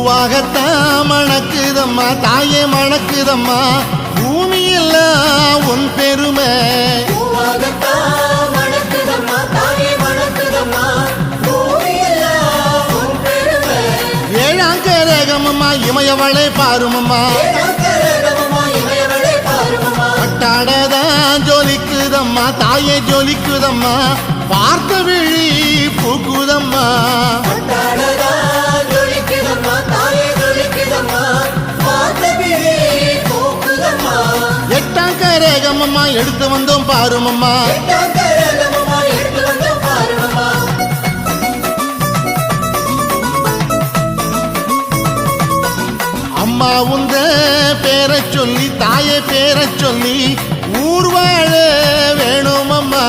பூவாகத்தான் மணக்குதம்மா தாயே மணக்குதம்மா பூமியெல்லாம் உன் பெருமை ஏழாம் கரகமம்மா இமயவளை பாருமம்மா பட்டாடதான் ஜொலிக்குதம்மா தாயே ஜொலிக்குதம்மா பார்த்த விழி பூக்குதம்மா எட்டாம் கரகமம்மா எடுத்து வந்தோம் பாருமம்மா அம்மா உந்த பேரை சொல்லி தாயை பேரை சொல்லி ஊர் வாழ வேணும் அம்மா